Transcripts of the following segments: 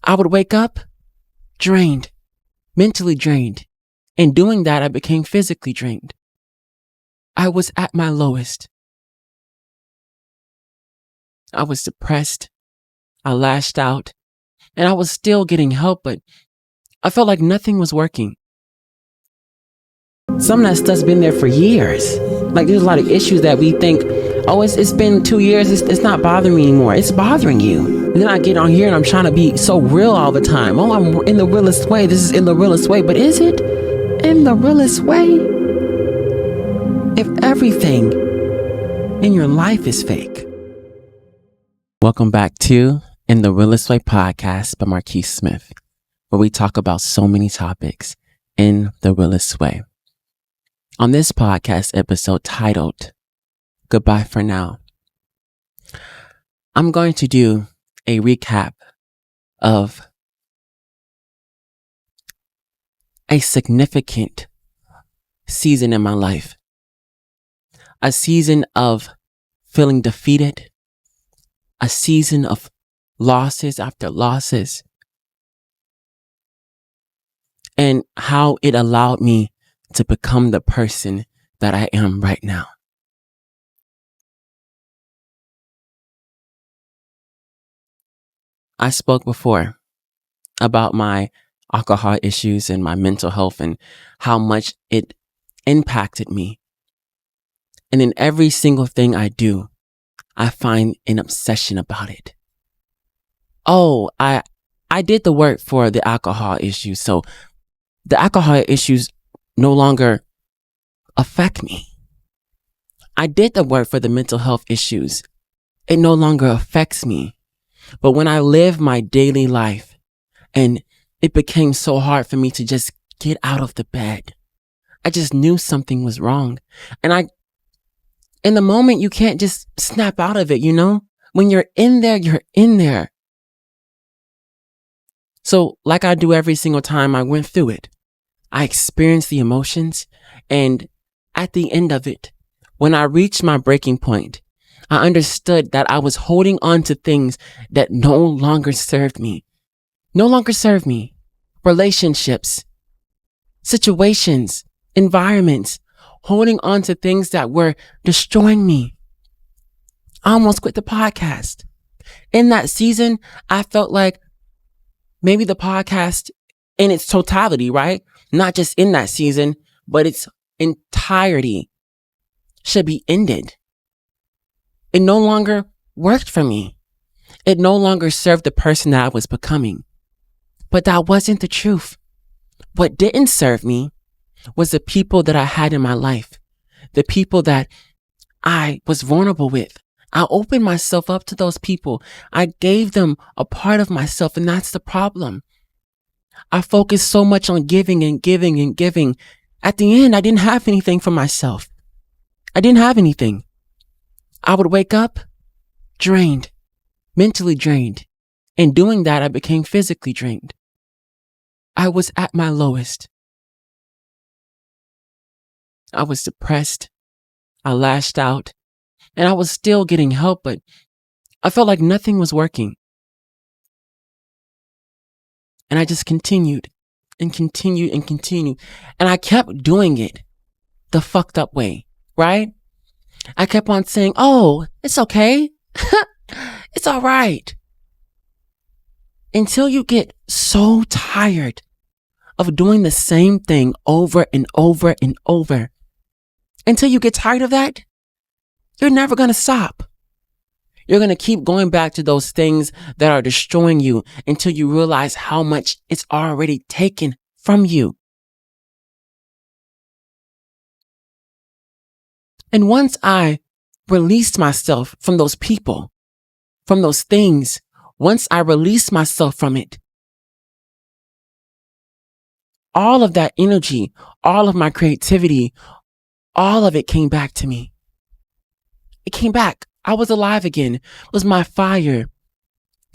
I would wake up drained, mentally drained. In doing that, I became physically drained. I was at my lowest. I was depressed. I lashed out. And I was still getting help, but I felt like nothing was working. Some of that stuff's been there for years. Like there's a lot of issues that we think, oh, it's been 2 years. It's not bothering me anymore. It's bothering you. And then I get on here and I'm trying to be so real all the time. Oh, I'm in the realest way. This is in the realest way. But is it in the realest way? If everything in your life is fake. Welcome back to NTheRealestWay Podcast by Marqes Smith, where we talk about so many topics in the realest way. On this podcast episode titled Goodbye for Now, I'm going to do a recap of a significant season in my life. A season of feeling defeated. A season of losses after losses. And how it allowed me to become the person that I am right now. I spoke before about my alcohol issues and my mental health and how much it impacted me. And in every single thing I do, I find an obsession about it. Oh, I did the work for the alcohol issues, so the alcohol issues no longer affect me. I did the work for the mental health issues. It no longer affects me. But when I live my daily life and it became so hard for me to just get out of the bed, I just knew something was wrong. And in the moment, you can't just snap out of it, you know? When you're in there, you're in there. So like I do every single time I went through it, I experienced the emotions, and at the end of it, when I reached my breaking point, I understood that I was holding on to things that no longer served me. No longer served me. Relationships, situations, environments, holding on to things that were destroying me. I almost quit the podcast. In that season, I felt like maybe the podcast in its totality, right? Not just in that season, but its entirety should be ended. It no longer worked for me. It no longer served the person that I was becoming. But that wasn't the truth. What didn't serve me was the people that I had in my life. The people that I was vulnerable with. I opened myself up to those people. I gave them a part of myself, and that's the problem. I focused so much on giving and giving and giving. At the end, I didn't have anything for myself. I didn't have anything. I would wake up drained, mentally drained. In doing that, I became physically drained. I was at my lowest. I was depressed. I lashed out. And I was still getting help, but I felt like nothing was working. And I just continued and continued and continued. And I kept doing it the fucked up way, right? I kept on saying, oh, it's okay. It's all right. Until you get so tired of doing the same thing over and over and over. Until you get tired of that, you're never going to stop. You're going to keep going back to those things that are destroying you until you realize how much it's already taken from you. And once I released myself from those people, from those things, once I released myself from it, all of that energy, all of my creativity, all of it came back to me. It came back. I was alive again. It was my fire.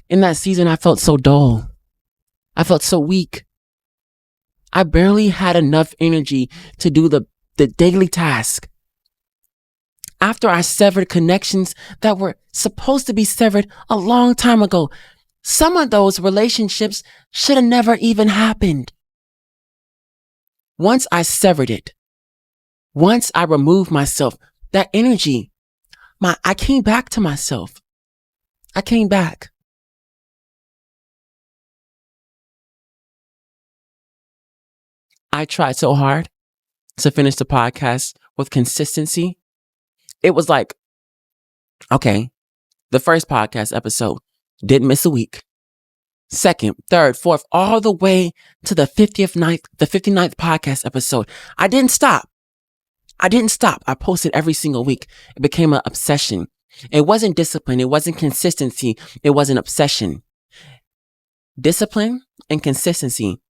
In that season, I felt so dull. I felt so weak. I barely had enough energy to do the daily task. After I severed connections that were supposed to be severed a long time ago, Some of those relationships should have never even happened. Once I severed it, once I removed myself, that energy, I came back to myself. I came back. I tried so hard to finish the podcast with consistency. It was like, okay, the first podcast episode didn't miss a week. Second, third, fourth, all the way to the 59th podcast episode. I didn't stop. I posted every single week. It became an obsession. It wasn't discipline. It wasn't consistency. It was an obsession. Discipline and consistency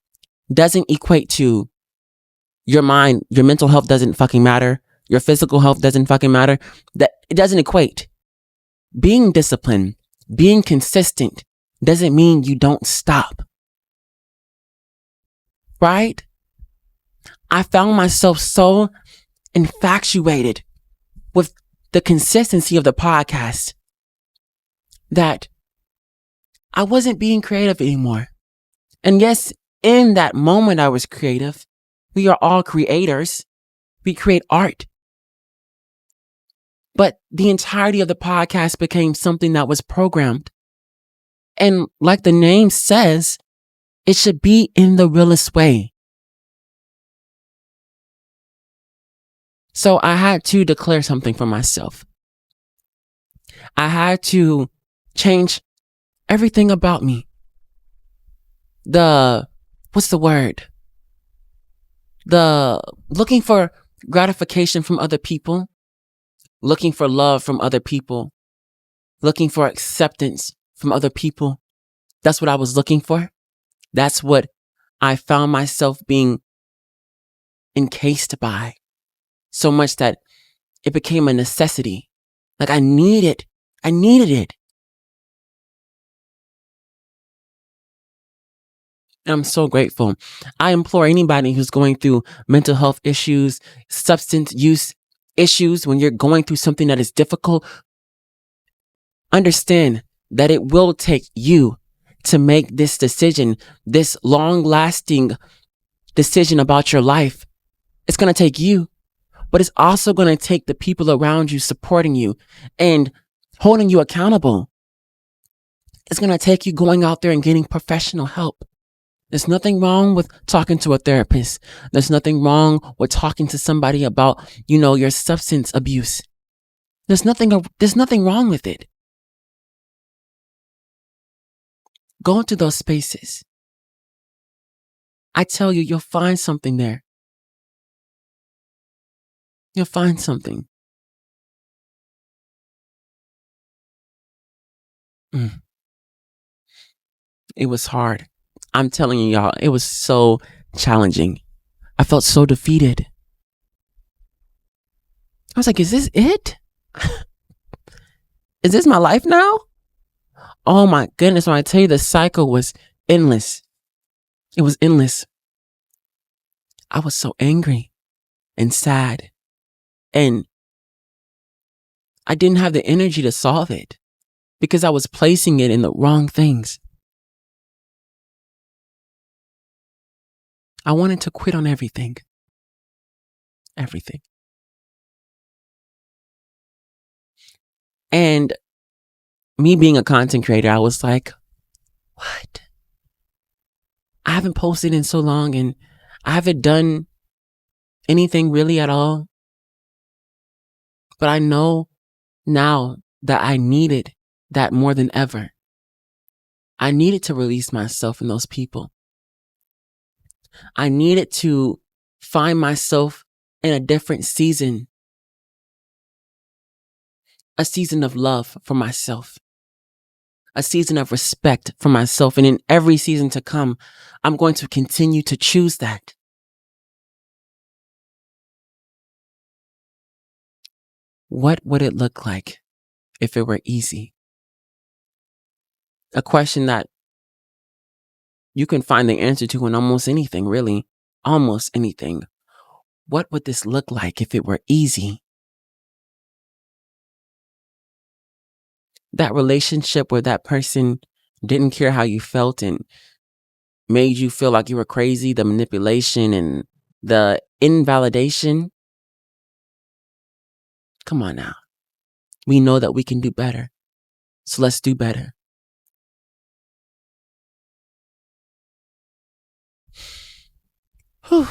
doesn't equate to your mind. Your mental health doesn't fucking matter. Your physical health doesn't fucking matter. That it doesn't equate. Being disciplined, being consistent doesn't mean you don't stop. Right? I found myself so infatuated with the consistency of the podcast that I wasn't being creative anymore. And yes, in that moment I was creative. We are all creators. We create art. But the entirety of the podcast became something that was programmed. And like the name says, it should be in the realest way. So I had to declare something for myself. I had to change everything about me. What's the word? The looking for gratification from other people, looking for love from other people, looking for acceptance from other people. That's what I was looking for. That's what I found myself being encased by. So much that it became a necessity. Like I needed it. And I'm so grateful. I implore anybody who's going through mental health issues, substance use issues, when you're going through something that is difficult, understand that it will take you to make this decision, this long-lasting decision about your life. It's going to take you, but it's also going to take the people around you supporting you and holding you accountable. It's going to take you going out there and getting professional help. There's nothing wrong with talking to a therapist. There's nothing wrong with talking to somebody about, your substance abuse. There's nothing wrong with it. Go into those spaces. I tell you, you'll find something there. You'll find something. It was hard. I'm telling you, y'all, it was so challenging. I felt so defeated. I was like, is this it? Is this my life now? Oh my goodness, when I tell you, the cycle was endless. It was endless. I was so angry and sad. And I didn't have the energy to solve it because I was placing it in the wrong things. I wanted to quit on everything. Everything. And me being a content creator, I was like, what? I haven't posted in so long and I haven't done anything really at all. But I know now that I needed that more than ever. I needed to release myself from those people. I needed to find myself in a different season. A season of love for myself. A season of respect for myself. And in every season to come, I'm going to continue to choose that. What would it look like if it were easy? A question that you can find the answer to in almost anything, really. Almost anything. What would this look like if it were easy? That relationship where that person didn't care how you felt and made you feel like you were crazy, the manipulation and the invalidation. Come on now. We know that we can do better. So let's do better. Whew.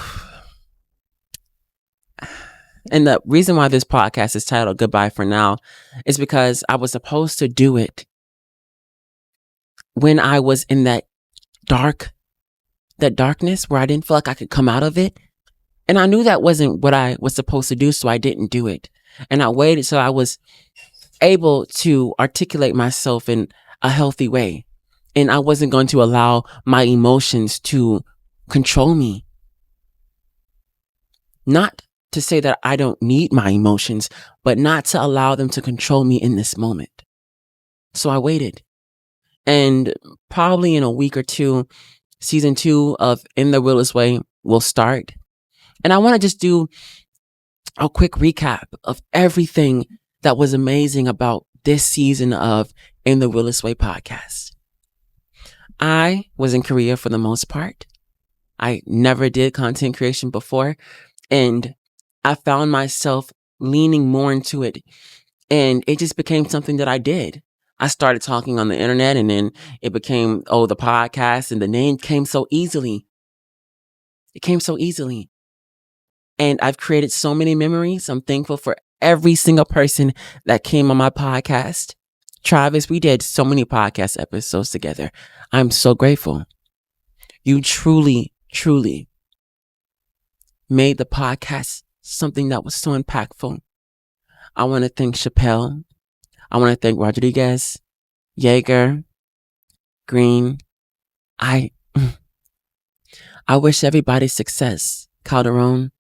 And the reason why this podcast is titled Goodbye for Now is because I was supposed to do it when I was in that darkness where I didn't feel like I could come out of it. And I knew that wasn't what I was supposed to do, so I didn't do it. And I waited till I was able to articulate myself in a healthy way. And I wasn't going to allow my emotions to control me. Not to say that I don't need my emotions, but not to allow them to control me in this moment. So I waited. And probably in a week or two, season 2 of In the Realest Way will start. And I want to just do a quick recap of everything that was amazing about this season of In the Realest Way Podcast. I was in Korea for the most part. I never did content creation before. And I found myself leaning more into it. And it just became something that I did. I started talking on the internet, and then it became, the podcast, and the name came so easily. It came so easily. And I've created so many memories. I'm thankful for every single person that came on my podcast. Travis, we did so many podcast episodes together. I'm so grateful. You truly, truly made the podcast something that was so impactful. I want to thank Chappelle. I want to thank Rodriguez, Yeager, Green. I wish everybody success. Calderon.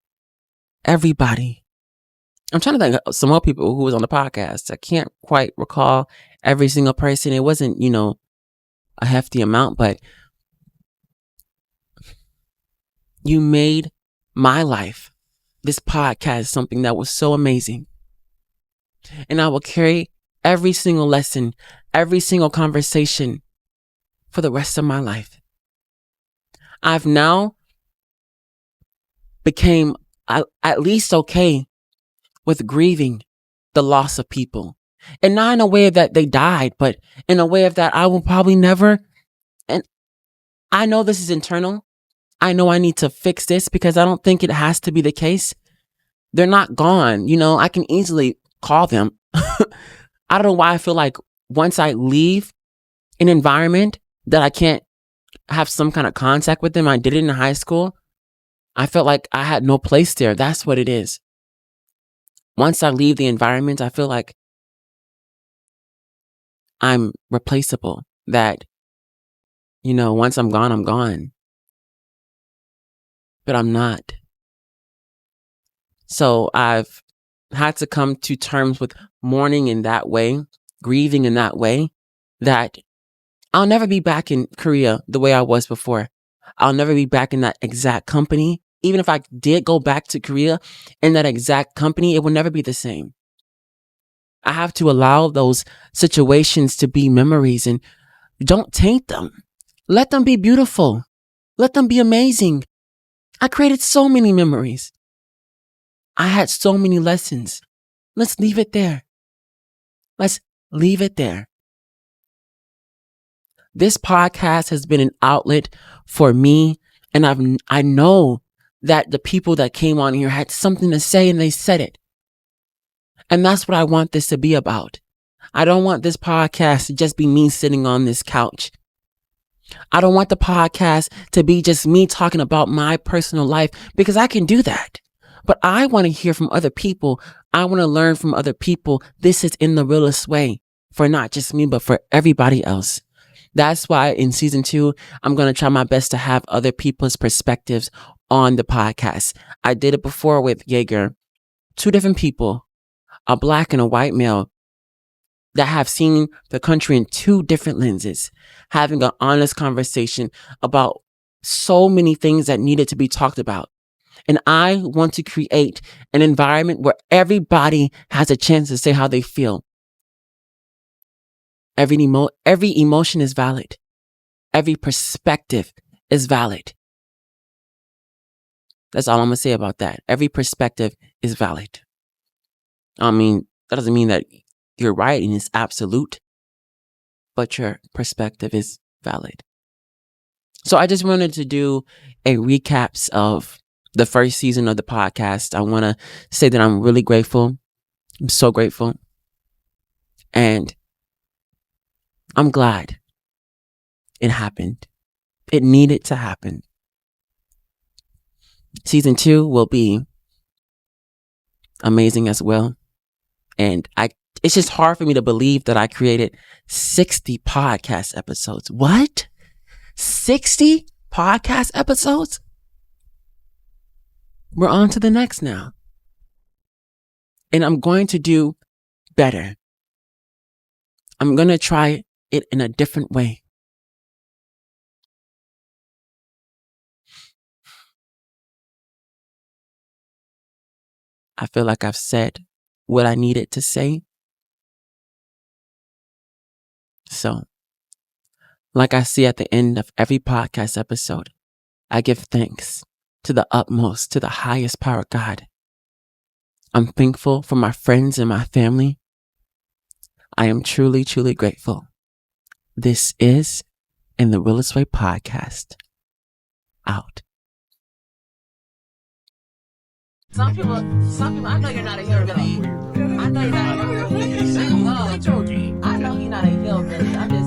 Everybody. I'm trying to think of some more people who was on the podcast. I can't quite recall every single person. It wasn't, a hefty amount, but you made my life, this podcast, something that was so amazing. And I will carry every single lesson, every single conversation for the rest of my life. I've now became at least okay with grieving the loss of people. And not in a way that they died, but in a way of that I will probably never. And I know this is internal. I know I need to fix this because I don't think it has to be the case. They're not gone. I can easily call them. I don't know why I feel like once I leave an environment that I can't have some kind of contact with them. I did it in high school. I felt like I had no place there. That's what it is. Once I leave the environment, I feel like I'm replaceable. That, once I'm gone, I'm gone. But I'm not. So I've had to come to terms with mourning in that way, grieving in that way, that I'll never be back in Korea the way I was before. I'll never be back in that exact company. Even if I did go back to Korea in that exact company, it will never be the same. I have to allow those situations to be memories and don't taint them. Let them be beautiful. Let them be amazing. I created so many memories. I had so many lessons. Let's leave it there. Let's leave it there. This podcast has been an outlet for me, and I know that the people that came on here had something to say and they said it. And that's what I want this to be about. I don't want this podcast to just be me sitting on this couch. I don't want the podcast to be just me talking about my personal life, because I can do that. But I want to hear from other people. I want to learn from other people. This is In the Realest Way for not just me, but for everybody else. That's why in season 2, I'm going to try my best to have other people's perspectives on the podcast. I did it before with Yeager. 2 different people, a black and a white male, that have seen the country in 2 different lenses, having an honest conversation about so many things that needed to be talked about. And I want to create an environment where everybody has a chance to say how they feel. Every emotion is valid. Every perspective is valid. That's all I'm going to say about that. Every perspective is valid. I mean, that doesn't mean that you're right and it's absolute, but your perspective is valid. So I just wanted to do a recaps of the first season of the podcast. I want to say that I'm really grateful. I'm so grateful. And I'm glad it happened. It needed to happen. Season 2 will be amazing as well. And it's just hard for me to believe that I created 60 podcast episodes. What? 60 podcast episodes? We're on to the next now. And I'm going to do better. I'm going to try it in a different way. I feel like I've said what I needed to say. So, like I see at the end of every podcast episode, I give thanks to the utmost, to the highest power God. I'm thankful for my friends and my family. I am truly, truly grateful. This is NTheRealestWay Podcast. Out. Some people, I know you're not a hillbilly. I know you're not a hillbilly. I know you're not a hillbilly. I'm just